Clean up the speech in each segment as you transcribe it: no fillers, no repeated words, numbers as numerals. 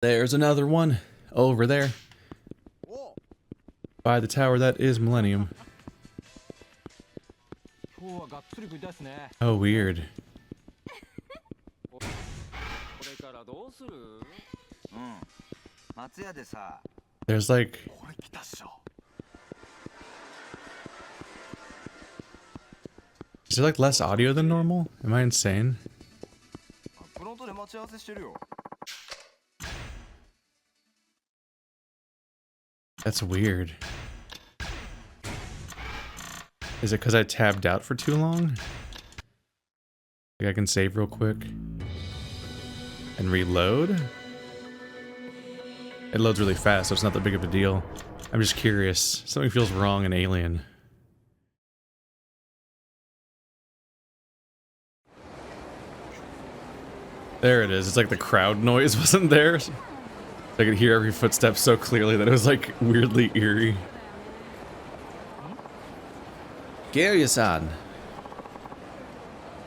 There's another one over there by the tower that is Millennium. Oh, weird. There's like... Is there like less audio than normal? Am I insane? That's weird. Is it because I tabbed out for too long? Like I can save real quick. And reload? It loads really fast, so it's not that big of a deal. I'm just curious. Something feels wrong in Alien. There it is. It's like the crowd noise wasn't there. I could hear every footstep so clearly that it was like weirdly eerie. Kiryu-san.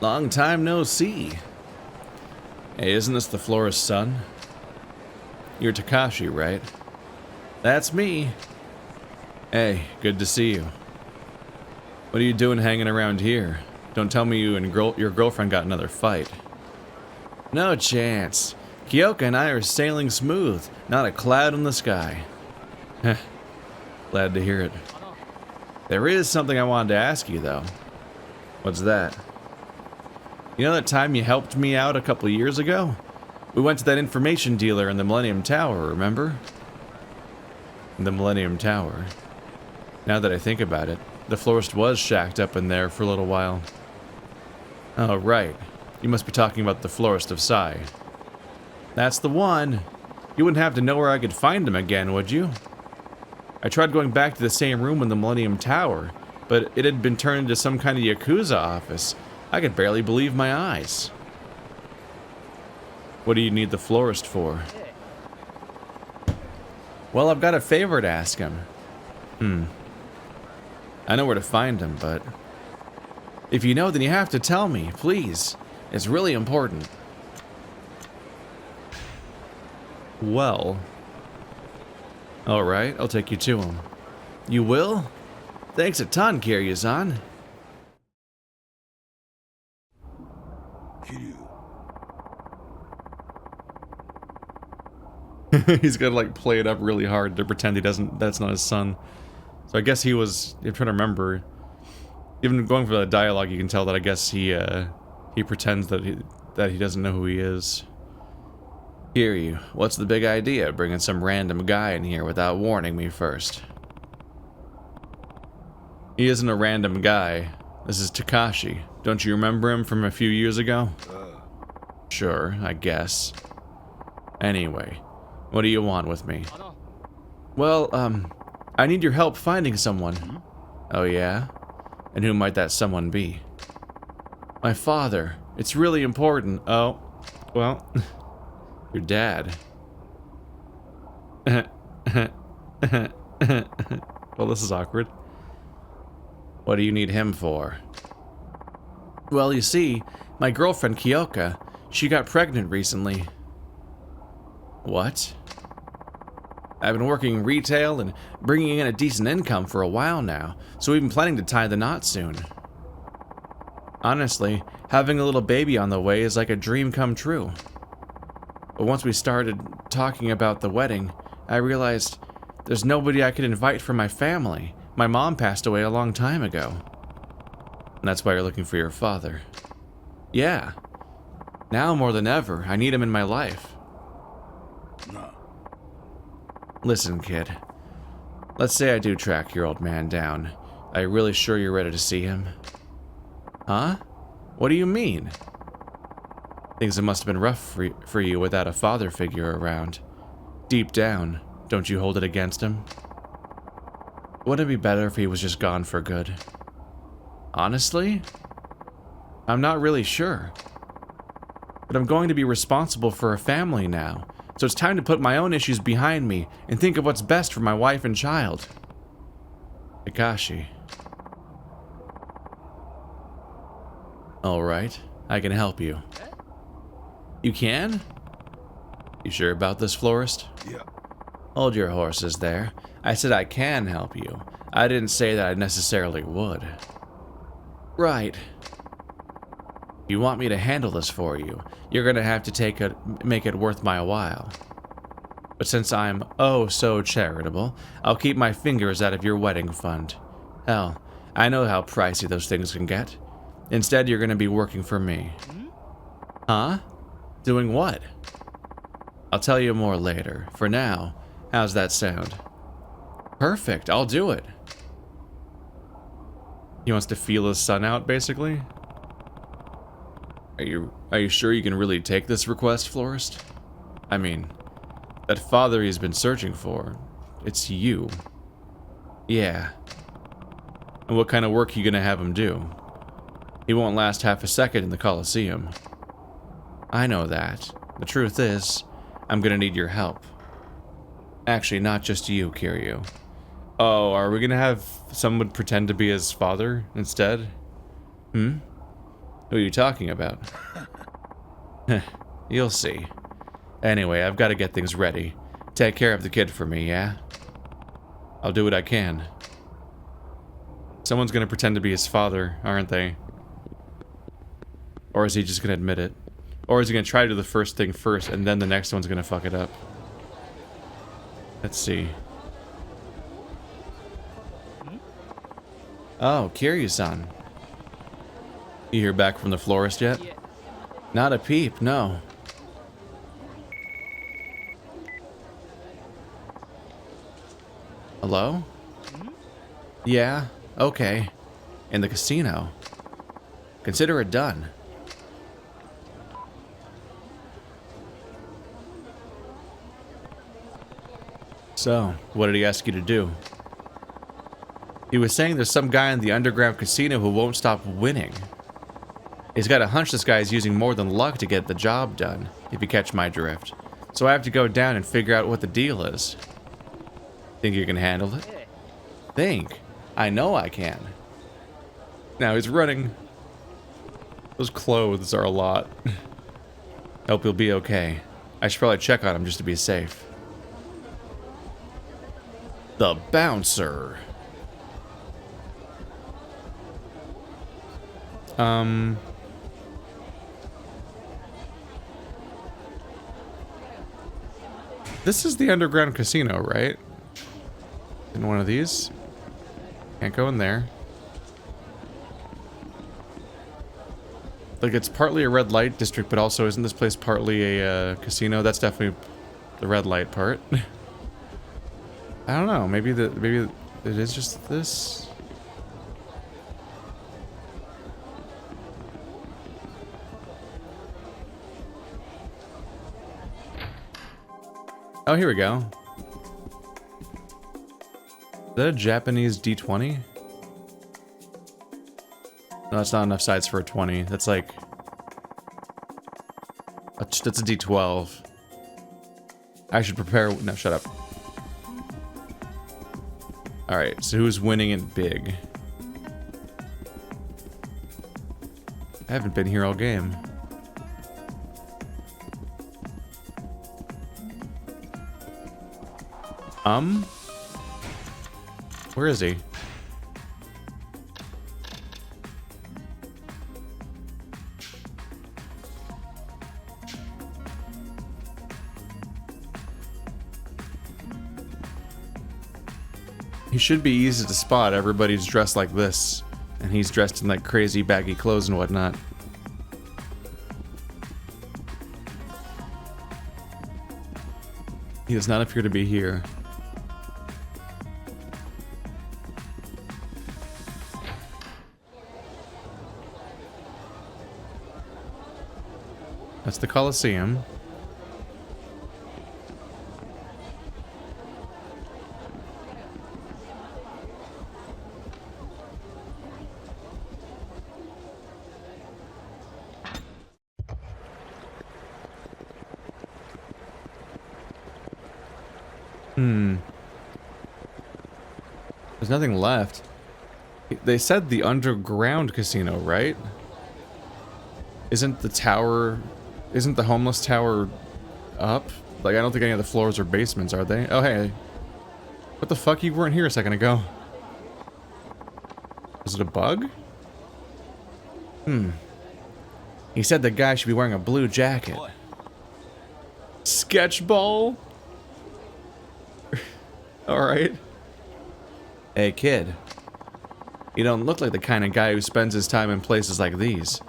Long time no see. Hey, isn't this the florist's son? You're Takashi, right? That's me. Hey, good to see you. What are you doing hanging around here? Don't tell me you and your girlfriend got another fight. No chance. Kyoka and I are sailing smooth, not a cloud in the sky. Heh, glad to hear it. There is something I wanted to ask you, though. What's that? You know that time you helped me out a couple years ago? We went to that information dealer in the Millennium Tower, remember? The Millennium Tower. Now that I think about it, the florist was shacked up in there for a little while. Oh, right. You must be talking about the florist of Sai. That's the one. You wouldn't have to know where I could find him again, would you? I tried going back to the same room in the Millennium Tower, but it had been turned into some kind of Yakuza office. I could barely believe my eyes. What do you need the florist for? Well, I've got a favor to ask him. I know where to find him, but... If you know, then you have to tell me, please. It's really important. Well... Alright, I'll take you to him. You will? Thanks a ton, Kiryu-san. He's gonna like play it up really hard to pretend that's not his son. So I guess he was, I'm trying to remember, even going for the dialogue you can tell that I guess he pretends that he doesn't know who he is. Kiryu, what's the big idea bringing some random guy in here without warning me first? He isn't a random guy. This is Takashi. Don't you remember him from a few years ago? Sure, I guess. Anyway, what do you want with me? Well, I need your help finding someone. Oh yeah? And who might that someone be? My father. It's really important. Oh, well, your dad. Well, this is awkward. What do you need him for? Well, you see, my girlfriend Kyoka, she got pregnant recently. What? I've been working retail and bringing in a decent income for a while now, so we've been planning to tie the knot soon. Honestly, having a little baby on the way is like a dream come true. But once we started talking about the wedding, I realized there's nobody I could invite from my family. My mom passed away a long time ago. And that's why you're looking for your father. Yeah. Now more than ever, I need him in my life. Listen, kid. Let's say I do track your old man down. Are you really sure you're ready to see him? Huh? What do you mean? Things must have been rough for you without a father figure around. Deep down, don't you hold it against him? Wouldn't it be better if he was just gone for good? Honestly? I'm not really sure. But I'm going to be responsible for a family now, so it's time to put my own issues behind me and think of what's best for my wife and child. Takashi. Alright, I can help you. You can? You sure about this, florist? Yeah. Hold your horses there. I said I can help you. I didn't say that I necessarily would. Right. If you want me to handle this for you, you're gonna have to make it worth my while. But since I'm oh so charitable, I'll keep my fingers out of your wedding fund. Hell, I know how pricey those things can get. Instead, you're gonna be working for me. Huh? Doing what? I'll tell you more later. For now, how's that sound? Perfect, I'll do it. He wants to feel his son out, basically? Are you sure you can really take this request, florist? I mean, that father he's been searching for, it's you. Yeah. And what kind of work you gonna have him do? He won't last half a second in the Colosseum. I know that. The truth is, I'm gonna need your help. Actually, not just you, Kiryu. Oh, are we gonna have someone pretend to be his father instead? Hmm? Who are you talking about? You'll see. Anyway, I've got to get things ready. Take care of the kid for me, yeah? I'll do what I can. Someone's gonna pretend to be his father, aren't they? Or is he just gonna admit it? Or is he gonna try to do the first thing first, and then the next one's gonna fuck it up? Let's see. Oh, Kiryu-san. You hear back from the florist yet? Yeah. Not a peep, no. Hello? Yeah, okay. In the casino. Consider it done. So, what did he ask you to do? He was saying there's some guy in the underground casino who won't stop winning. He's got a hunch this guy is using more than luck to get the job done, if you catch my drift. So I have to go down and figure out what the deal is. Think you can handle it? Think? I know I can. Now he's running. Those clothes are a lot. Hope he'll be okay. I should probably check on him just to be safe. The bouncer. This is the underground casino, right? In one of these? Can't go in there. Like, it's partly a red light district, but also isn't this place partly a casino? That's definitely the red light part. I don't know. Maybe it is just this. Oh, here we go. Is that a Japanese D20? No, that's not enough sides for a 20. That's like... That's a D12. I should prepare... No, shut up. Alright, so who's winning it big? I haven't been here all game. Where is he? He should be easy to spot. Everybody's dressed like this, and he's dressed in like crazy baggy clothes and whatnot. He does not appear to be here. That's the Colosseum. There's nothing left. They said the underground casino, right? Isn't the tower... Isn't the homeless tower up? Like, I don't think any of the floors are basements, are they? Oh, hey. What the fuck? You weren't here a second ago. Is it a bug? He said the guy should be wearing a blue jacket. Boy. Sketchball? Alright. Hey, kid. You don't look like the kind of guy who spends his time in places like these.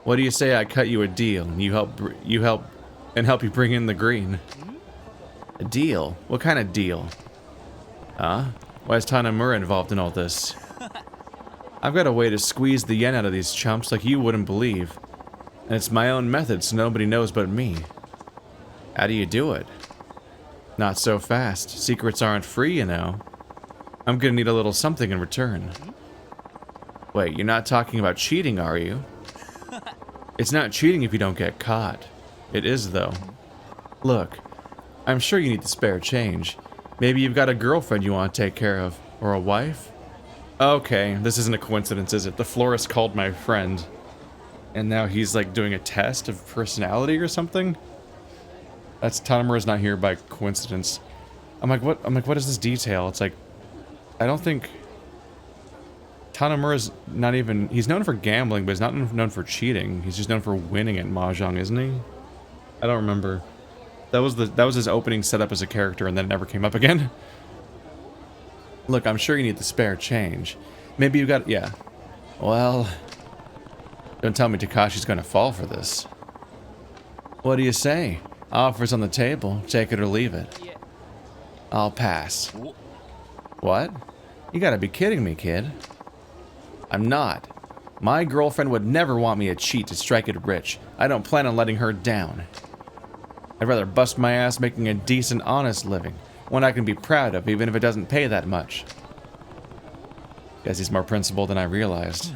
What do you say I cut you a deal and you help you bring in the green? A deal? What kind of deal? Huh? Why is Tanamura involved in all this? I've got a way to squeeze the yen out of these chumps like you wouldn't believe. And it's my own method so nobody knows but me. How do you do it? Not so fast. Secrets aren't free, you know. I'm gonna need a little something in return. Wait, you're not talking about cheating, are you? It's not cheating if you don't get caught. It is, though. Look, I'm sure you need the spare change. Maybe you've got a girlfriend you want to take care of. Or a wife? Okay, this isn't a coincidence, is it? The florist called my friend. And now he's, like, doing a test of personality or something? That's... Tanamura's not here by coincidence. I'm like, what is this detail? It's like... I don't think... Tanamura's not even... He's known for gambling, but he's not known for cheating. He's just known for winning at Mahjong, isn't he? I don't remember. That was his opening setup as a character, and then it never came up again. Look, I'm sure you need the spare change. Maybe you got... Yeah. Well... Don't tell me Takashi's gonna fall for this. What do you say? Offers on the table. Take it or leave it. I'll pass. What? You gotta be kidding me, kid. I'm not. My girlfriend would never want me to cheat to strike it rich. I don't plan on letting her down. I'd rather bust my ass making a decent, honest living. One I can be proud of, even if it doesn't pay that much. Guess he's more principled than I realized.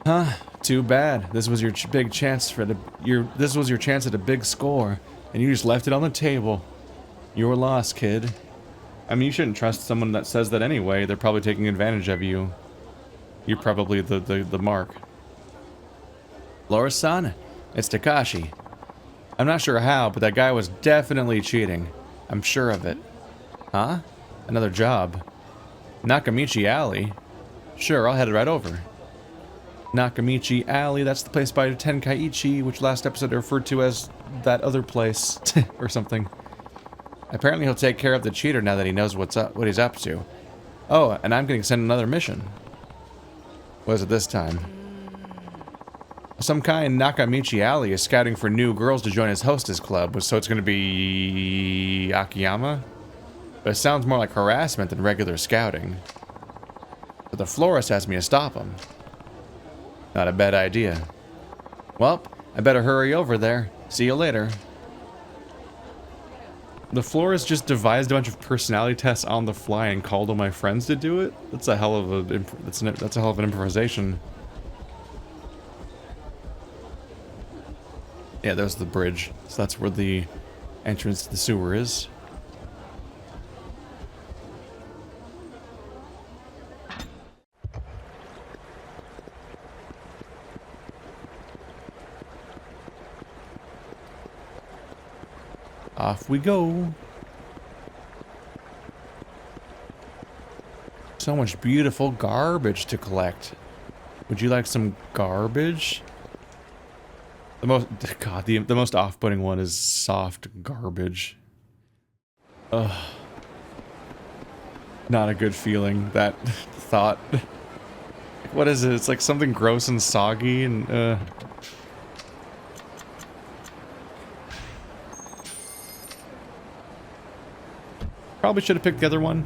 Huh? Too bad. This was your big chance for this was your chance at a big score, and you just left it on the table. Your loss, kid. I mean, you shouldn't trust someone that says that anyway. They're probably taking advantage of you. You're probably the mark. Laura-san, it's Takashi. I'm not sure how, but that guy was definitely cheating. I'm sure of it. Huh? Another job. Nakamichi Alley? Sure, I'll head right over. Nakamichi Alley, that's the place by Tenkaichi, which last episode I referred to as that other place, or something. Apparently he'll take care of the cheater now that he knows what he's up to. Oh, and I'm getting sent another mission. What is it this time? Some guy in Nakamichi Alley is scouting for new girls to join his hostess club, so it's going to be... Akiyama? But it sounds more like harassment than regular scouting. But the florist asked me to stop him. Not a bad idea. Well, I better hurry over there. See you later. The florist just devised a bunch of personality tests on the fly and called all my friends to do it? That's a hell of an improvisation. Yeah, there's the bridge. So that's where the entrance to the sewer is. Off we go. So much beautiful garbage to collect. Would you like some garbage? The most off-putting one is soft garbage. Ugh. Not a good feeling, that thought. What is it? It's like something gross and soggy and Probably should have picked the other one.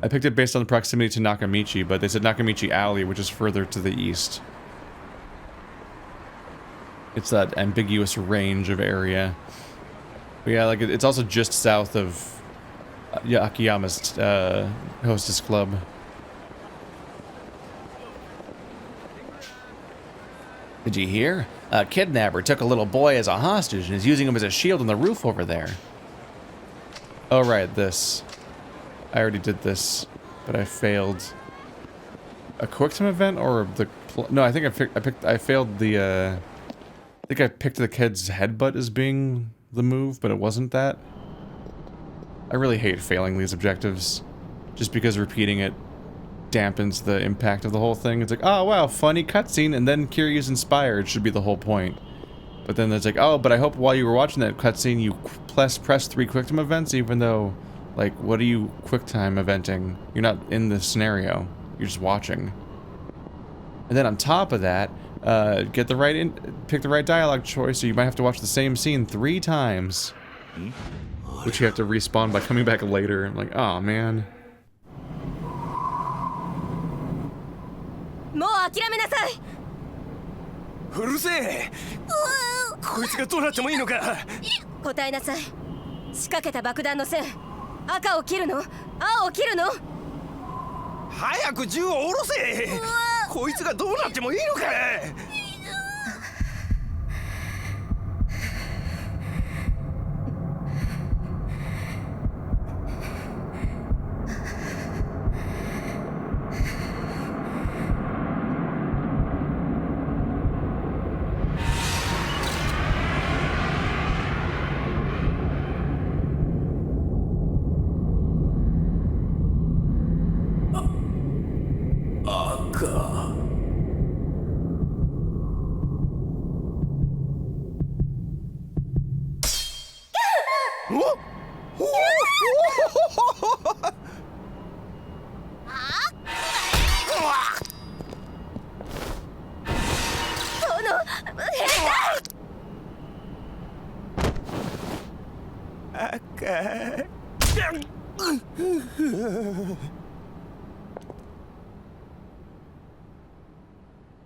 I picked it based on the proximity to Nakamichi, but they said Nakamichi Alley, which is further to the east. It's that ambiguous range of area. But yeah, like it's also just south of Akiyama's hostess club. Did you hear? A kidnapper took a little boy as a hostage and is using him as a shield on the roof over there. Oh right, this. I already did this, but I failed. A QuickTime event or the? No, I think I failed the. I think I picked the kid's headbutt as being the move, but it wasn't that. I really hate failing these objectives, just because repeating it dampens the impact of the whole thing. It's like, oh wow, funny cutscene, and then Kiryu's inspired should be the whole point. But then it's like, oh, but I hope while you were watching that cutscene you press 3 QuickTime events, even though, like, what are you QuickTime eventing? You're not in the scenario, you're just watching. And then on top of that, pick the right dialogue choice, so you might have to watch the same scene 3 times. Which you have to respawn by coming back later. I'm like, oh man.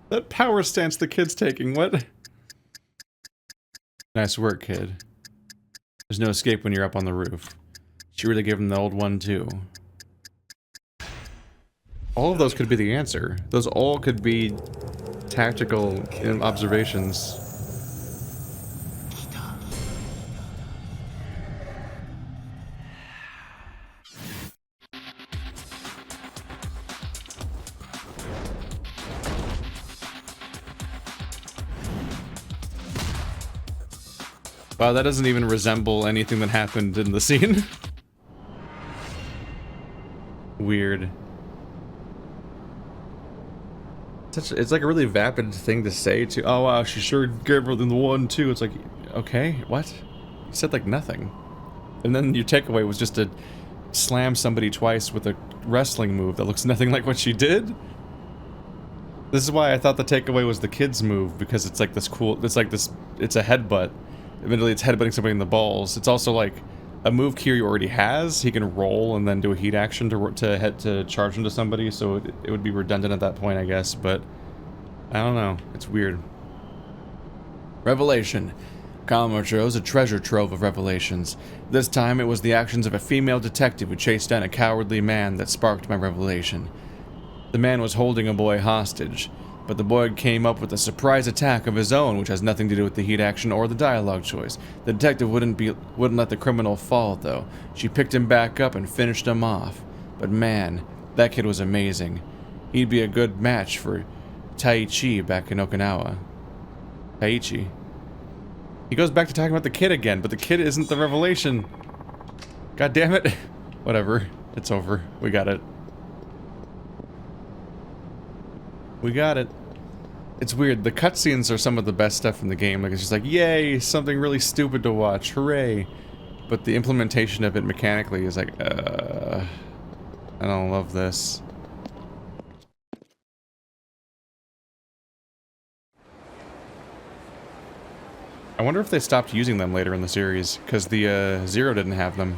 That power stance the kid's taking, what? Nice work, kid. There's no escape when you're up on the roof. She really gave him the old one, too. All of those could be the answer. Those all could be tactical observations. Wow, that doesn't even resemble anything that happened in the scene. Weird. It's like a really vapid thing to say to, oh wow, she sure gave her the one too. It's like, okay, what? You said like nothing. And then your takeaway was just to slam somebody twice with a wrestling move that looks nothing like what she did? This is why I thought the takeaway was the kid's move, because it's like this cool, it's like this, it's a headbutt. Admittedly, it's headbutting somebody in the balls. It's also like a move Kiryu already has. He can roll and then do a heat action to charge into somebody, so it would be redundant at that point, I guess, but I don't know. It's weird. Revelation. Kamurocho is a treasure trove of revelations. This time it was the actions of a female detective who chased down a cowardly man that sparked my revelation. The man was holding a boy hostage, but the boy came up with a surprise attack of his own, which has nothing to do with the heat action or the dialogue choice. The detective wouldn't let the criminal fall, though. She picked him back up and finished him off. But man, that kid was amazing. He'd be a good match for Taichi back in Okinawa. Taichi. He goes back to talking about the kid again, but the kid isn't the revelation. God damn it. Whatever. It's over. We got it. We got it. It's weird. The cutscenes are some of the best stuff in the game. Like, it's just like, yay, something really stupid to watch. Hooray. But the implementation of it mechanically is like, I don't love this. I wonder if they stopped using them later in the series, because the Zero didn't have them.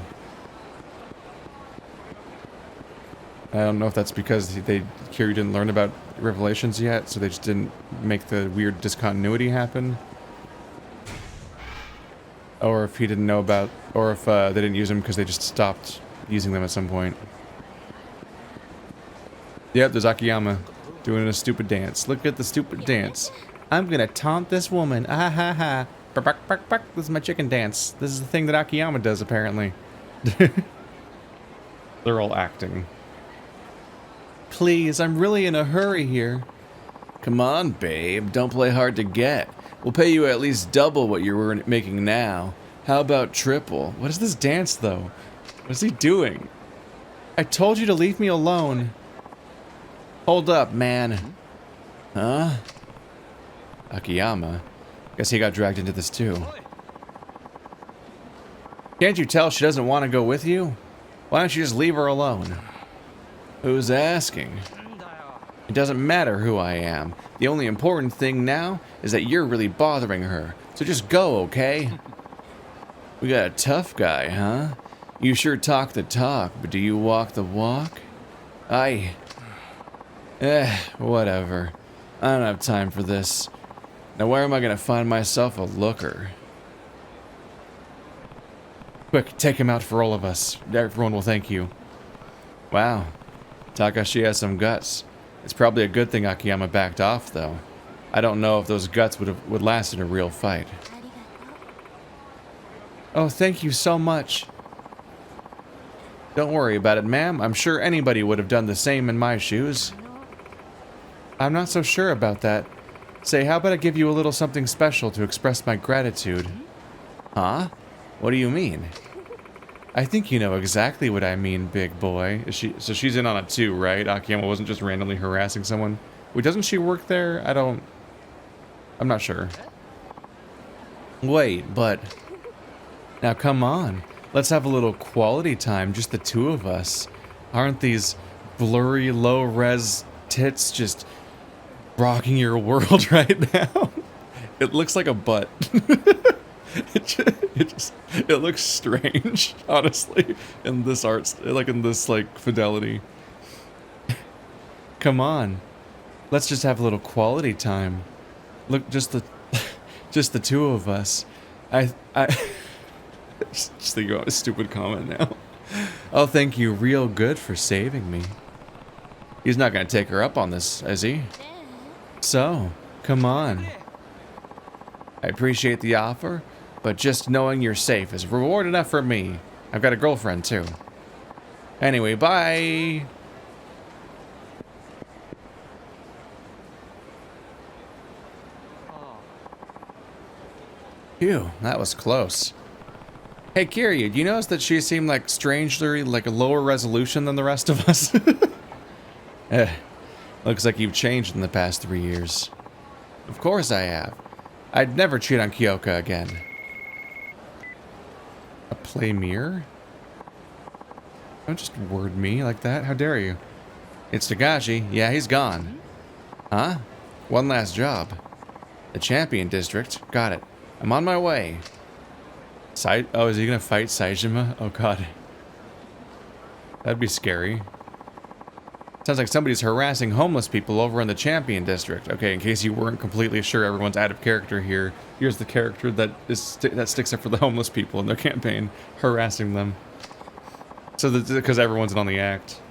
I don't know if that's because Kiryu didn't learn about Revelations yet, so they just didn't make the weird discontinuity happen. Or if he didn't know about, or if they didn't use them because they just stopped using them at some point. Yep, there's Akiyama doing a stupid dance. Look at the stupid dance. I'm gonna taunt this woman. Ah ha ha. Bark, bark, bark. This is my chicken dance. This is the thing that Akiyama does, apparently. They're all acting. Please, I'm really in a hurry here. Come on, babe. Don't play hard to get. We'll pay you at least double what you're making now. How about triple? What is this dance, though? What is he doing? I told you to leave me alone. Hold up, man. Huh? Akiyama. Guess he got dragged into this too. Can't you tell she doesn't want to go with you? Why don't you just leave her alone? Who's asking? It doesn't matter who I am. The only important thing now is that you're really bothering her. So just go, okay? We got a tough guy, huh? You sure talk the talk, but do you walk the walk? Whatever. I don't have time for this. Now where am I gonna find myself a looker? Quick, take him out for all of us. Everyone will thank you. Wow. Takashi has some guts. It's probably a good thing Akiyama backed off, though. I don't know if those guts would last in a real fight. Oh, thank you so much. Don't worry about it, ma'am. I'm sure anybody would have done the same in my shoes. I'm not so sure about that. Say, how about I give you a little something special to express my gratitude? Huh? What do you mean? I think you know exactly what I mean, big boy. So she's in on it too, right? Akiyama wasn't just randomly harassing someone. Wait, doesn't she work there? I'm not sure. Wait, but... Now come on. Let's have a little quality time, just the two of us. Aren't these blurry, low-res tits just rocking your world right now? It looks like a butt. It looks strange, honestly, in this art, like in this fidelity. Come on, let's just have a little quality time. Look, just the two of us. I just thinking about a stupid comment now. Oh, thank you, real good for saving me. He's not gonna take her up on this, is he? So, come on. I appreciate the offer. But just knowing you're safe is reward enough for me. I've got a girlfriend, too. Anyway, bye! Phew, that was close. Hey, Kiryu, do you notice that she seemed like strangely like a lower resolution than the rest of us? Looks like you've changed in the past 3 years. Of course I have. I'd never cheat on Kyoka again. A play mirror? Don't just word me like that. How dare you? It's Takashi. Yeah, he's gone. Huh? One last job. The Champion District. Got it. I'm on my way. Oh, is he gonna fight Saejima? Oh god. That'd be scary. Sounds like somebody's harassing homeless people over in the Champion District. Okay, in case you weren't completely sure everyone's out of character here, here's the character that sticks up for the homeless people in their campaign, harassing them. So because everyone's in on the act.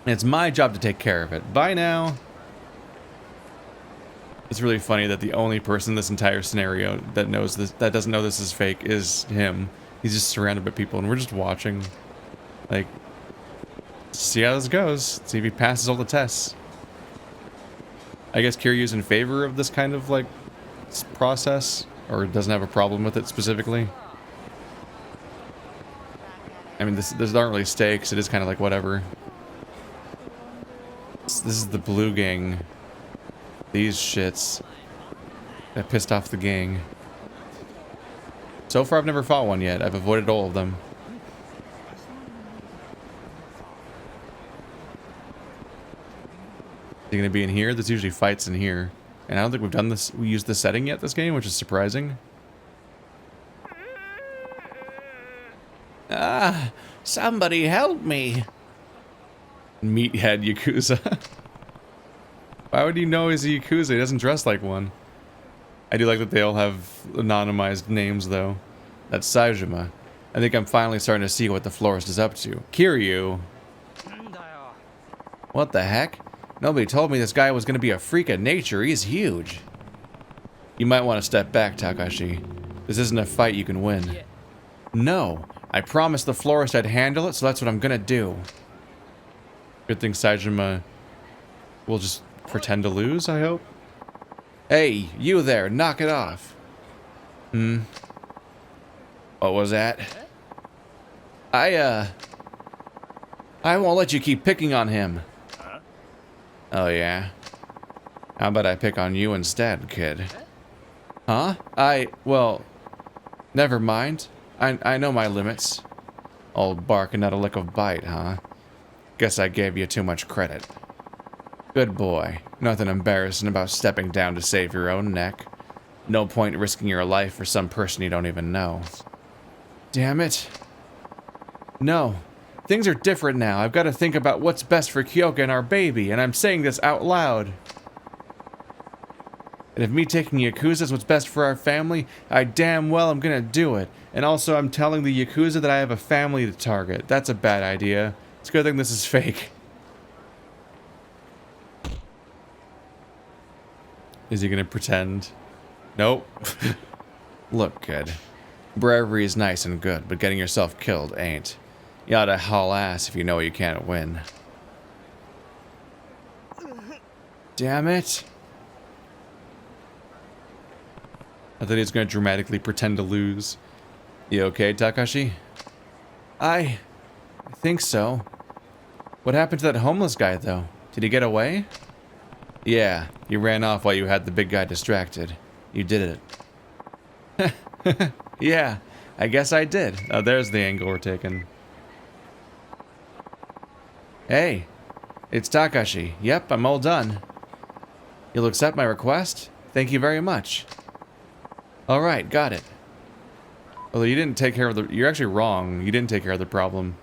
And it's my job to take care of it. Bye now. It's really funny that the only person in this entire scenario that knows this, that doesn't know this is fake, is him. He's just surrounded by people, and we're just watching. Like, see how this goes. See if he passes all the tests. I guess Kiryu's in favor of this kind of, like, process, or doesn't have a problem with it specifically. I mean, these aren't really stakes. It is kind of like whatever. This is the blue gang. These shits that pissed off the gang. So far, I've never fought one yet. I've avoided all of them. They're gonna be in here. There's usually fights in here, and I don't think we've done this. We used this setting yet this game, which is surprising. Ah, somebody help me! Meathead Yakuza. Why would you know he's a Yakuza? He doesn't dress like one. I do like that they all have anonymized names, though. That's Saejima. I think I'm finally starting to see what the florist is up to. Kiryu! What the heck? Nobody told me this guy was going to be a freak of nature. He's huge. You might want to step back, Takashi. This isn't a fight you can win. No. I promised the florist I'd handle it, so that's what I'm going to do. Good thing Saejima will just pretend to lose, I hope. Hey, you there, knock it off. What was that? I won't let you keep picking on him. Oh, yeah? How about I pick on you instead, kid? Huh? Well, never mind. I know my limits. Old bark and not a lick of bite, huh? Guess I gave you too much credit. Good boy. Nothing embarrassing about stepping down to save your own neck. No point risking your life for some person you don't even know. Damn it. No. Things are different now. I've got to think about what's best for Kyoka and our baby, and I'm saying this out loud. And if me taking Yakuza is what's best for our family, I damn well am gonna do it. And also, I'm telling the Yakuza that I have a family to target. That's a bad idea. It's a good thing this is fake. Is he gonna pretend? Nope. Look, kid. Bravery is nice and good, but getting yourself killed ain't. You oughta haul ass if you know you can't win. Damn it. I thought he was gonna dramatically pretend to lose. You okay, Takashi? I think so. What happened to that homeless guy, though? Did he get away? Yeah, you ran off while you had the big guy distracted. You did it. Yeah, I guess I did. Oh, there's the angle we're taking. Hey, it's Takashi. Yep, I'm all done. You'll accept my request? Thank you very much. Alright, got it. Although you didn't take care of the... You're actually wrong. You didn't take care of the problem.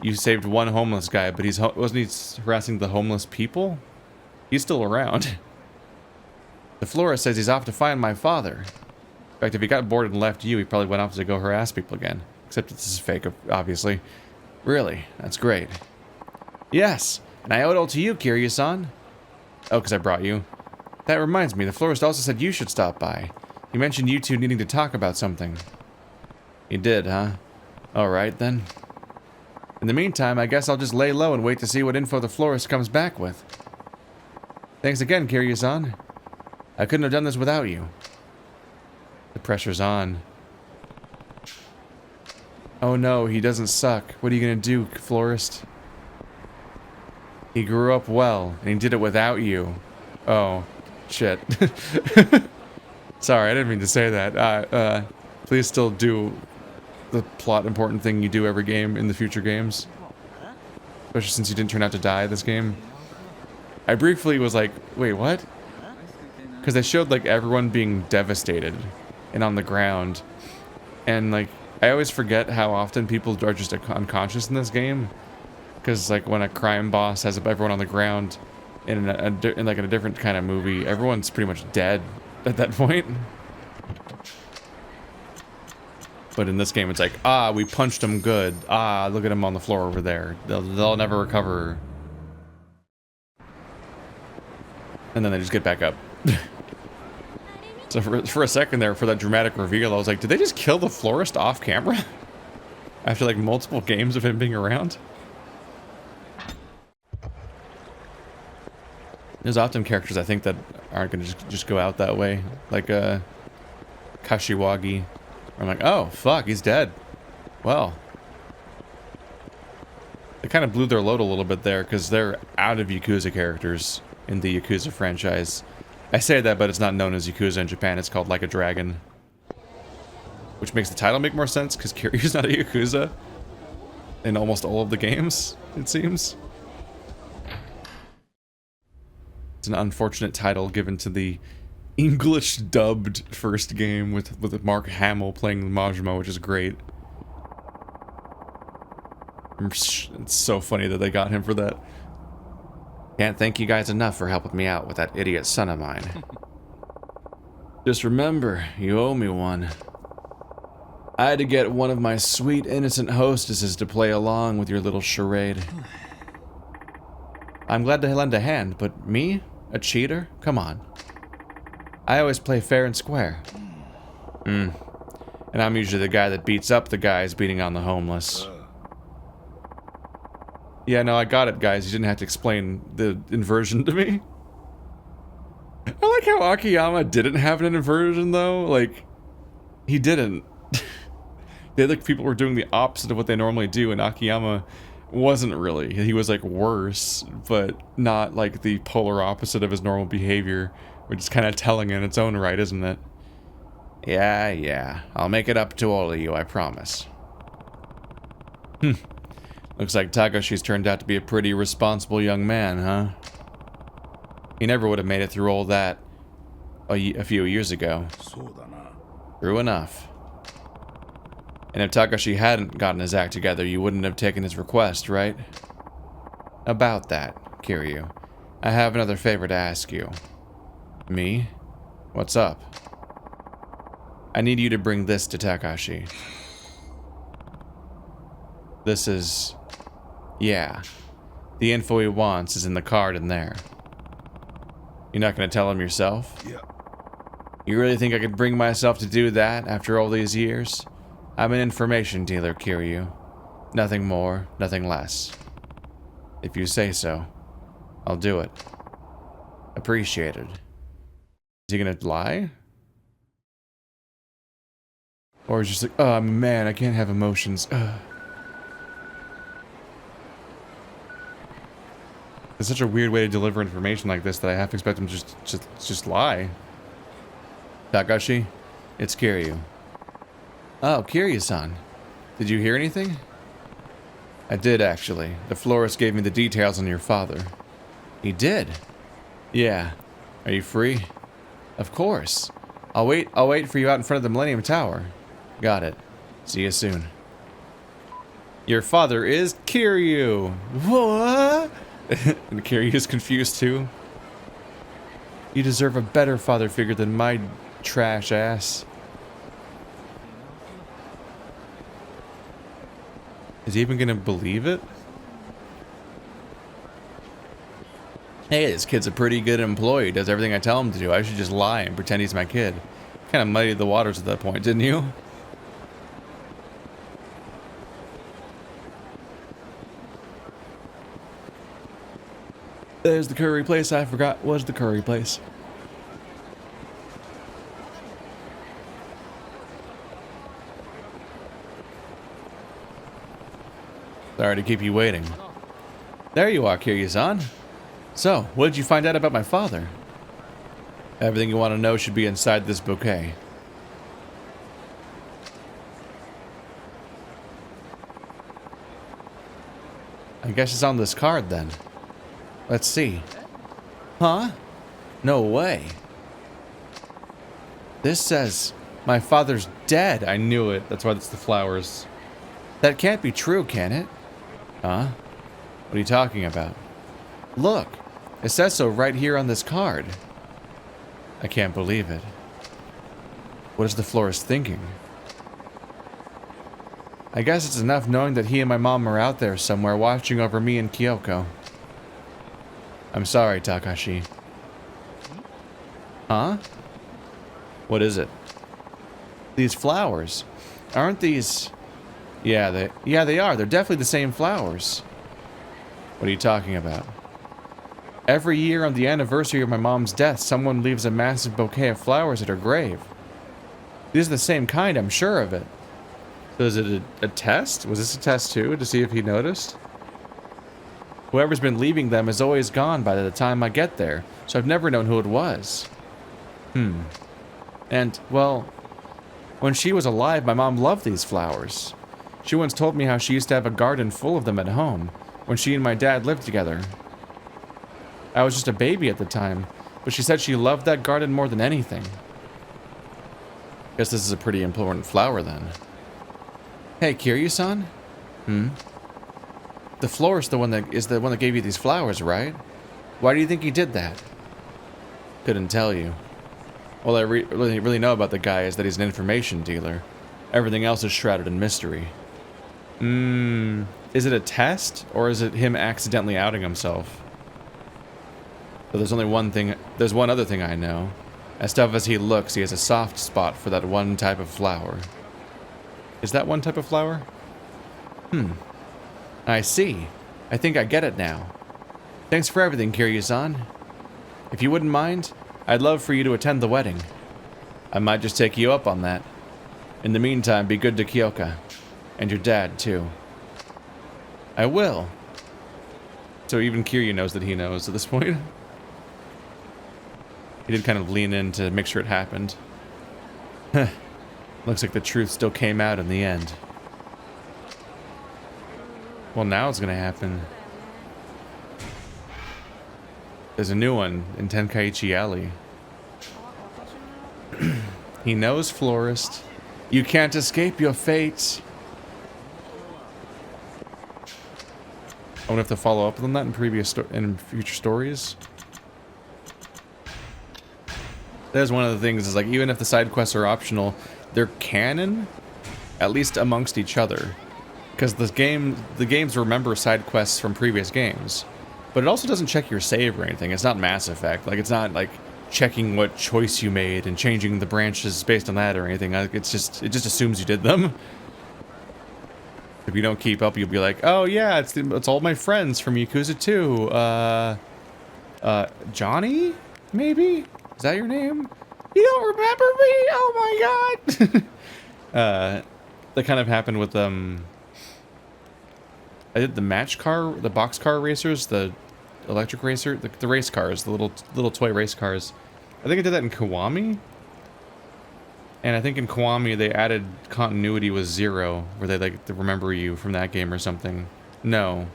You saved one homeless guy, but wasn't he harassing the homeless people? He's still around. The florist says he's off to find my father. In fact, if he got bored and left you, he probably went off to go harass people again. Except this is fake, obviously. Really? That's great. Yes, and I owe it all to you, Kiryu-san. Oh, because I brought you. That reminds me, the florist also said you should stop by. He mentioned you two needing to talk about something. You did, huh? Alright, then. In the meantime, I guess I'll just lay low and wait to see what info the florist comes back with. Thanks again, Kiryu-san. I couldn't have done this without you. The pressure's on. Oh no, he doesn't suck. What are you gonna do, florist? He grew up well, and he did it without you. Oh, shit. Sorry, I didn't mean to say that. Please still do the plot important thing you do every game in the future games. Especially since you didn't turn out to die this game. I briefly was like, wait, what? Because they showed, like, everyone being devastated and on the ground. And, like, I always forget how often people are just unconscious in this game. Because, like, when a crime boss has everyone on the ground in a different kind of movie, everyone's pretty much dead at that point. But in this game, it's like, ah, we punched him good. Ah, look at him on the floor over there. They'll never recover. And then they just get back up. So for a second there, for that dramatic reveal, I was like, did they just kill the florist off camera? After, like, multiple games of him being around? There's often characters I think that aren't going to just go out that way. Like, Kashiwagi. I'm like, oh, fuck, he's dead. Well. They kind of blew their load a little bit there, because they're out of Yakuza characters in the Yakuza franchise. I say that, but it's not known as Yakuza in Japan. It's called Like a Dragon. Which makes the title make more sense, because Kiryu's not a Yakuza in almost all of the games, it seems. It's an unfortunate title given to the English dubbed first game with Mark Hamill playing Majima, which is great. It's so funny that they got him for that. Can't thank you guys enough for helping me out with that idiot son of mine. Just remember, you owe me one. I had to get one of my sweet innocent hostesses to play along with your little charade. I'm glad to lend a hand, but me? A cheater? Come on. I always play fair and square. And I'm usually the guy that beats up the guys beating on the homeless. Yeah, no, I got it, guys. You didn't have to explain the inversion to me. I like how Akiyama didn't have an inversion, though. Like, he didn't. The other people were doing the opposite of what they normally do, and Akiyama wasn't really. He was like worse, but not like the polar opposite of his normal behavior, which is kind of telling in its own right, isn't it? Yeah, I'll make it up to all of you, I promise. Looks like Takashi's turned out to be a pretty responsible young man, huh? He never would have made it through all that a few years ago. True enough. And if Takashi hadn't gotten his act together, you wouldn't have taken his request, right? About that, Kiryu, I have another favor to ask you. Me? What's up? I need you to bring this to Takashi. This is... yeah. The info he wants is in the card in there. You're not gonna tell him yourself? Yeah. You really think I could bring myself to do that after all these years? I'm an information dealer, Kiryu. Nothing more, nothing less. If you say so, I'll do it. Appreciated. Is he gonna lie? Or is he just like, oh man, I can't have emotions. Ugh. It's such a weird way to deliver information like this that I have to expect him to just lie. Takashi, it's Kiryu. Oh, Kiryu-san. Did you hear anything? I did, actually. The florist gave me the details on your father. He did? Yeah. Are you free? Of course. I'll wait for you out in front of the Millennium Tower. Got it. See you soon. Your father is Kiryu! What? And Kiryu is confused too. You deserve a better father figure than my trash ass. Is he even gonna believe it? Hey, this kid's a pretty good employee. Does everything I tell him to do. I should just lie and pretend he's my kid. Kind of muddied the waters at that point, didn't you? There's the curry place. I forgot was the curry place. Sorry to keep you waiting. There you are, Kiryu-san. So, what did you find out about my father? Everything you want to know should be inside this bouquet. I guess it's on this card then. Let's see. Huh? No way. This says, my father's dead. I knew it. That's why it's the flowers. That can't be true, can it? Huh? What are you talking about? Look, it says so right here on this card. I can't believe it. What is the florist thinking? I guess it's enough knowing that he and my mom are out there somewhere watching over me and Kyoko. I'm sorry, Takashi. Huh? What is it? These flowers. Aren't these... Yeah, they are. They're definitely the same flowers. What are you talking about? Every year on the anniversary of my mom's death, someone leaves a massive bouquet of flowers at her grave. These are the same kind, I'm sure of it. So is it a test? Was this a test too, to see if he noticed? Whoever's been leaving them is always gone by the time I get there, so I've never known who it was. And, well, when she was alive, my mom loved these flowers. She once told me how she used to have a garden full of them at home, when she and my dad lived together. I was just a baby at the time, but she said she loved that garden more than anything. Guess this is a pretty important flower then. Hey, Kiryu-san? The florist is the one that gave you these flowers, right? Why do you think he did that? Couldn't tell you. All I really know about the guy is that he's an information dealer. Everything else is shrouded in mystery. Is it a test, or is it him accidentally outing himself? But there's only one thing, there's one other thing I know. As tough as he looks, he has a soft spot for that one type of flower. Is that one type of flower? I see. I think I get it now. Thanks for everything, Kiryu-san. If you wouldn't mind, I'd love for you to attend the wedding. I might just take you up on that. In the meantime, be good to Kyoka. And your dad, too. I will. So even Kiryu knows that he knows at this point. He did kind of lean in to make sure it happened. Looks like the truth still came out in the end. Well, now it's gonna happen. There's a new one in Tenkaichi Alley. He knows, Florist. You can't escape your fate. I wonder if to follow up on that in future stories. There's one of the things is like even if the side quests are optional, they're canon, at least amongst each other, because the games remember side quests from previous games, but it also doesn't check your save or anything. It's not Mass Effect. Like it's not like checking what choice you made and changing the branches based on that or anything. It just assumes you did them. If you don't keep up, you'll be like, oh yeah, it's all my friends from Yakuza 2. Johnny? Maybe? Is that your name? You don't remember me? Oh my god! That kind of happened with, I did the the boxcar racers, the electric racer, the race cars, the little toy race cars. I think I did that in Kiwami. And I think in Kiwami they added continuity with 0, where they like to remember you from that game or something. No,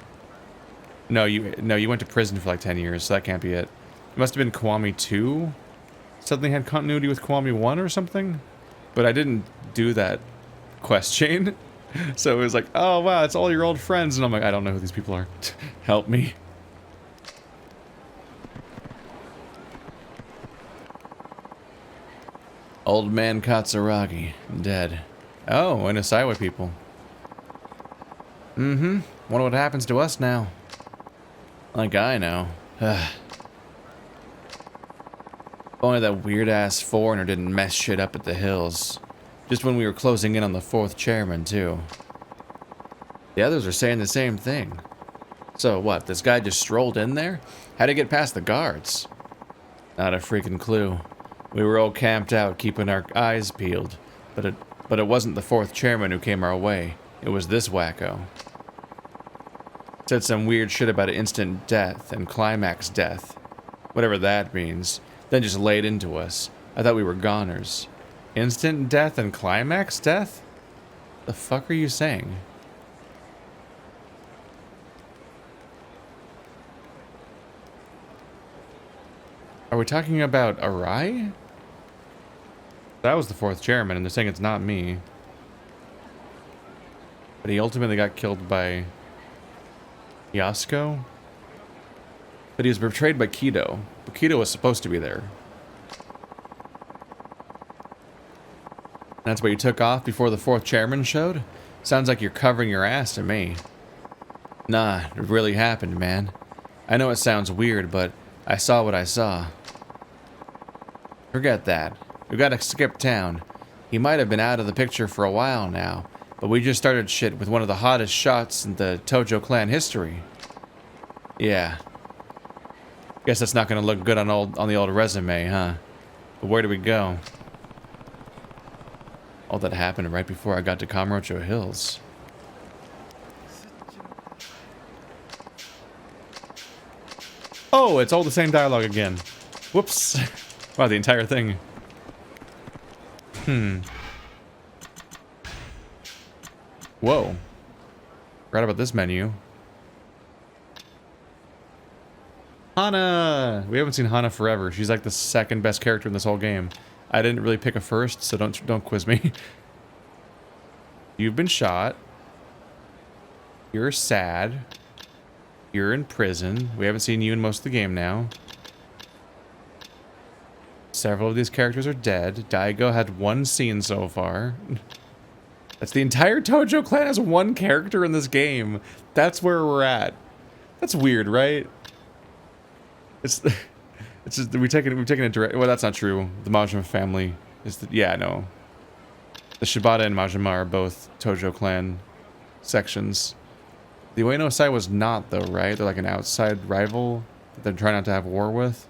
you went to prison for like 10 years, so that can't be it. It must have been Kiwami 2. Suddenly had continuity with Kiwami 1 or something, but I didn't do that quest chain. So it was like, oh wow, it's all your old friends, and I'm like, I don't know who these people are. Help me. Old man Katsuragi, dead. Oh, and Osaiwa people. Mm-hmm. Wonder what happens to us now. Like I know. Only that weird-ass foreigner didn't mess shit up at the hills. Just when we were closing in on the 4th chairman, too. The others are saying the same thing. So what, this guy just strolled in there? How'd he get past the guards? Not a freaking clue. We were all camped out, keeping our eyes peeled. But it wasn't the 4th chairman who came our way. It was this wacko. Said some weird shit about instant death and climax death. Whatever that means. Then just laid into us. I thought we were goners. Instant death and climax death? The fuck are you saying? Are we talking about Arai? That was the 4th chairman, and they're saying it's not me. But he ultimately got killed by Yasuko? But he was betrayed by Kido. But Kido was supposed to be there. That's why you took off before the 4th chairman showed? Sounds like you're covering your ass to me. Nah, it really happened, man. I know it sounds weird, but I saw what I saw. Forget that. We gotta skip town. He might have been out of the picture for a while now, but we just started shit with one of the hottest shots in the Tojo clan history. Yeah. Guess that's not gonna look good on the old resume, huh? But where do we go? All that happened right before I got to Kamurocho Hills. Oh, it's all the same dialogue again. Whoops. Wow, the entire thing. Whoa. Forgot about this menu. Hana! We haven't seen Hana forever. She's like the 2nd best character in this whole game. I didn't really pick a first, so don't quiz me. You've been shot. You're sad. You're in prison. We haven't seen you in most of the game now. Several of these characters are dead. Daigo had 1 scene so far. That's the entire Tojo clan has 1 character in this game. That's where we're at. That's weird, right? It's just we've taken it direct. Well, that's not true. The Majima family is the no. The Shibata and Majima are both Tojo clan sections. The Ueno Sai was not though, right? They're like an outside rival that they're trying not to have war with.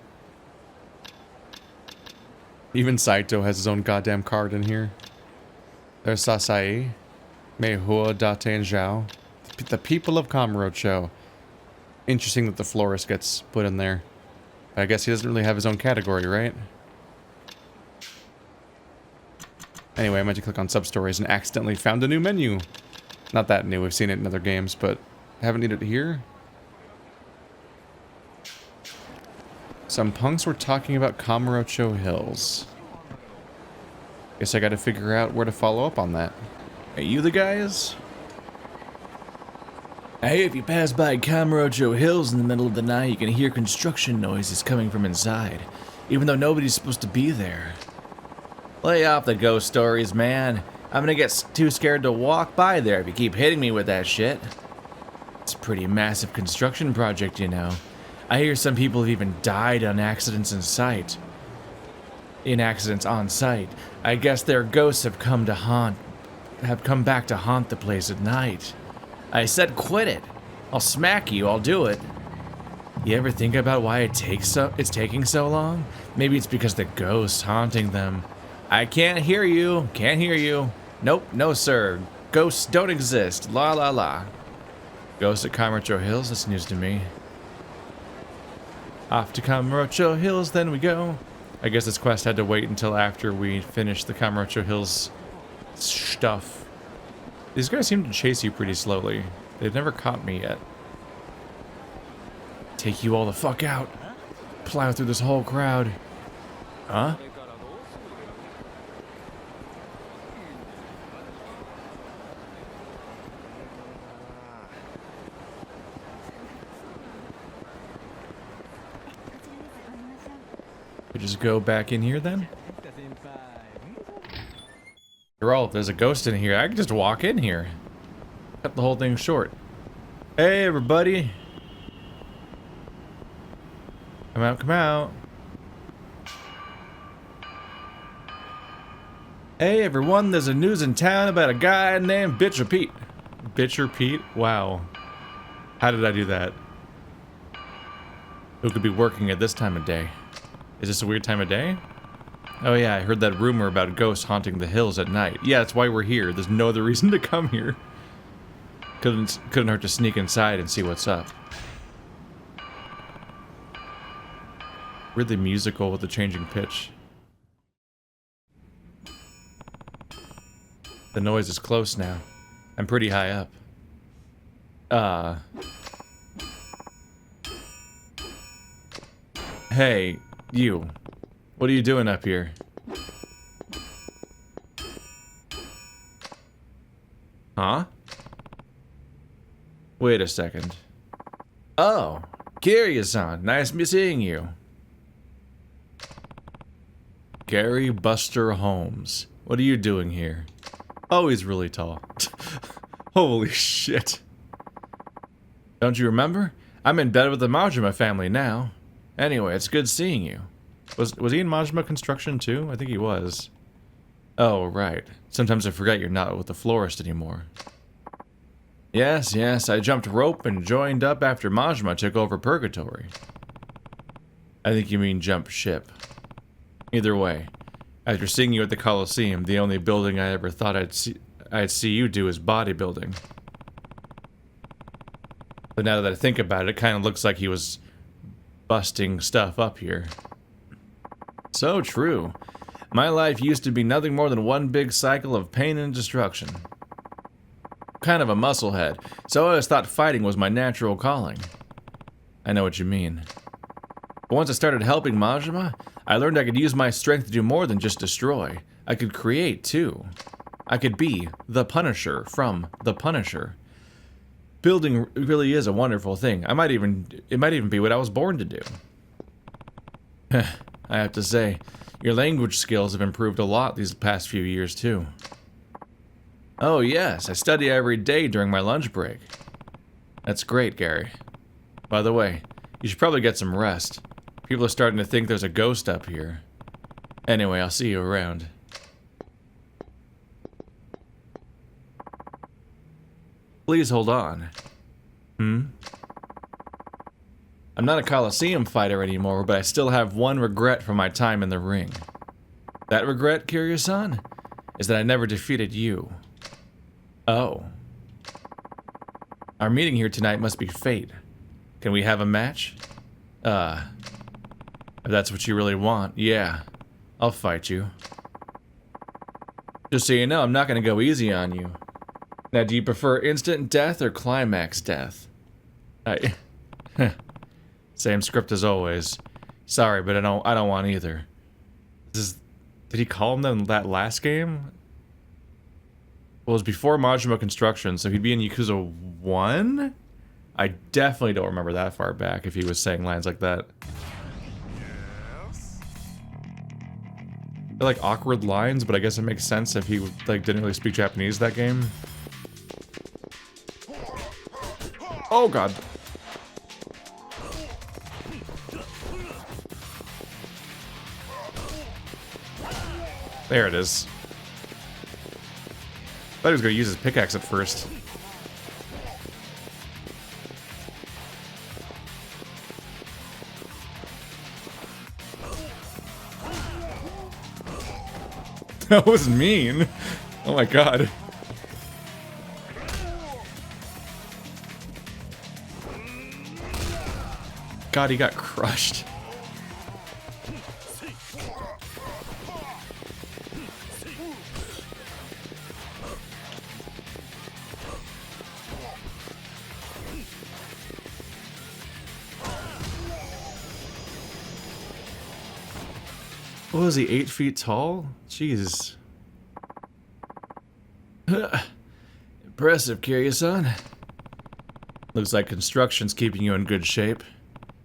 Even Saito has his own goddamn card in here. There's Sasai. Meihua Date and Zhao. The people of Kamurocho. Interesting that the florist gets put in there. I guess he doesn't really have his own category, right? Anyway, I meant to click on sub-stories and accidentally found a new menu. Not that new, we've seen it in other games, but haven't needed it here. Some punks were talking about Kamurocho Hills. Guess I gotta figure out where to follow up on that. Are you the guys? Hey, if you pass by Kamurocho Hills in the middle of the night, you can hear construction noises coming from inside, even though nobody's supposed to be there. Lay off the ghost stories, man. I'm gonna get too scared to walk by there if you keep hitting me with that shit. It's a pretty massive construction project, you know. I hear some people have even died on accidents on site. I guess their ghosts have come back to haunt the place at night. I said quit it. I'll smack you, I'll do it. You ever think about why it's taking so long? Maybe it's because the ghosts haunting them. I can't hear you. Nope, no sir. Ghosts don't exist. La la la. Ghosts at Kamurocho Hills? That's news to me. Off to Kamurocho Hills, then we go. I guess this quest had to wait until after we finished the Kamurocho Hills stuff. These guys seem to chase you pretty slowly. They've never caught me yet. Take you all the fuck out. Plow through this whole crowd. Huh? We just go back in here then? If there's a ghost in here, I can just walk in here. Cut the whole thing short. Hey everybody. Come out, come out. Hey everyone, there's a news in town about a guy named Bitcher Pete. Bitcher Pete? Wow. How did I do that? Who could be working at this time of day? Is this a weird time of day? Oh yeah, I heard that rumor about ghosts haunting the hills at night. Yeah, that's why we're here. There's no other reason to come here. Couldn't hurt to sneak inside and see what's up. Really musical with the changing pitch. The noise is close now. I'm pretty high up. Hey, you. What are you doing up here? Huh? Wait a second. Oh, Kiryu-san, nice seeing you. Gary Buster Holmes. What are you doing here? Oh, he's really tall. Holy shit. Don't you remember? I'm in bed with the Majima family now. Anyway, it's good seeing you. Was he in Majima Construction too? I think he was. Oh, right. Sometimes I forget you're not with the florist anymore. Yes, I jumped rope and joined up after Majima took over Purgatory. I think you mean jump ship. Either way, after seeing you at the Coliseum, the only building I ever thought I'd see you do is bodybuilding. But now that I think about it, it kind of looks like he was busting stuff up here. So true. My life used to be nothing more than one big cycle of pain and destruction. Kind of a musclehead, so I always thought fighting was my natural calling. I know what you mean. But once I started helping Majima, I learned I could use my strength to do more than just destroy. I could create, too. I could be the Punisher from The Punisher. Building really is a wonderful thing. It might even be what I was born to do. I have to say, your language skills have improved a lot these past few years, too. Oh yes, I study every day during my lunch break. That's great, Gary. By the way, you should probably get some rest. People are starting to think there's a ghost up here. Anyway, I'll see you around. Please hold on. I'm not a Coliseum fighter anymore, but I still have one regret from my time in the ring. That regret, Kiryu-san, is that I never defeated you. Oh. Our meeting here tonight must be fate. Can we have a match? If that's what you really want, yeah. I'll fight you. Just so you know, I'm not gonna go easy on you. Now, do you prefer instant death or climax death? Same script as always. Sorry, but I don't want either. Did he call him that last game? Well, it was before Majima Construction, so he'd be in Yakuza 1? I definitely don't remember that far back if he was saying lines like that. They're like awkward lines, but I guess it makes sense if he like didn't really speak Japanese that game. Oh god. There it is. Thought he was gonna use his pickaxe at first. That was mean. Oh my god. God, he got crushed. What was he, 8 feet tall? Jeez. Impressive, Kiryu-san. Looks like construction's keeping you in good shape.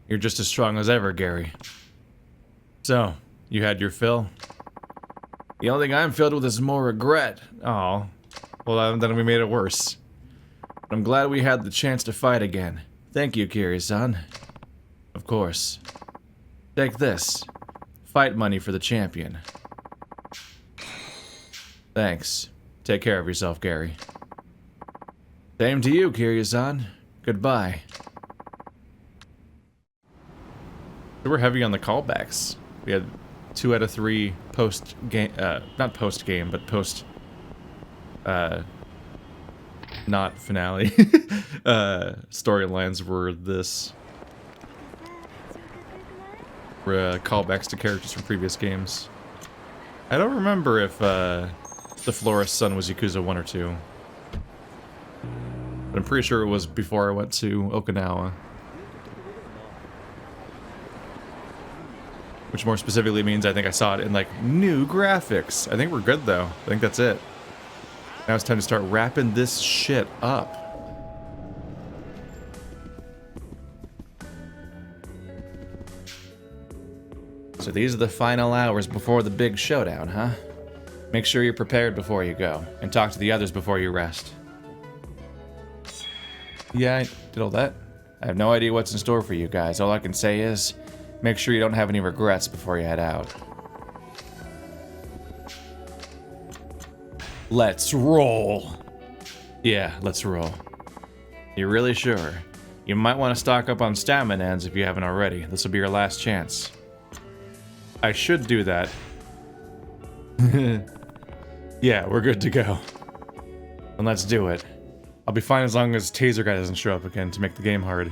You're just as strong as ever, Gary. So, you had your fill? The only thing I'm filled with is more regret. Oh, well then we made it worse. But I'm glad we had the chance to fight again. Thank you, Kiryu-san. Of course. Take this. Fight money for the champion. Thanks. Take care of yourself, Gary. Same to you, Kiryu-san. Goodbye. We're heavy on the callbacks. We had 2 out of 3 post-game, not post-game, but not finale, storylines were this. Were callbacks to characters from previous games. I don't remember if the florist's son was Yakuza 1 or 2. But I'm pretty sure it was before I went to Okinawa. Which more specifically means I think I saw it in, like, new graphics. I think we're good, though. I think that's it. Now it's time to start wrapping this shit up. So these are the final hours before the big showdown, huh? Make sure you're prepared before you go, and talk to the others before you rest. Yeah, I did all that. I have no idea what's in store for you guys. All I can say is, make sure you don't have any regrets before you head out. Let's roll! Yeah, let's roll. You're really sure? You might want to stock up on staminans if you haven't already. This will be your last chance. I should do that. Yeah, we're good to go. And let's do it. I'll be fine as long as Taser Guy doesn't show up again to make the game hard.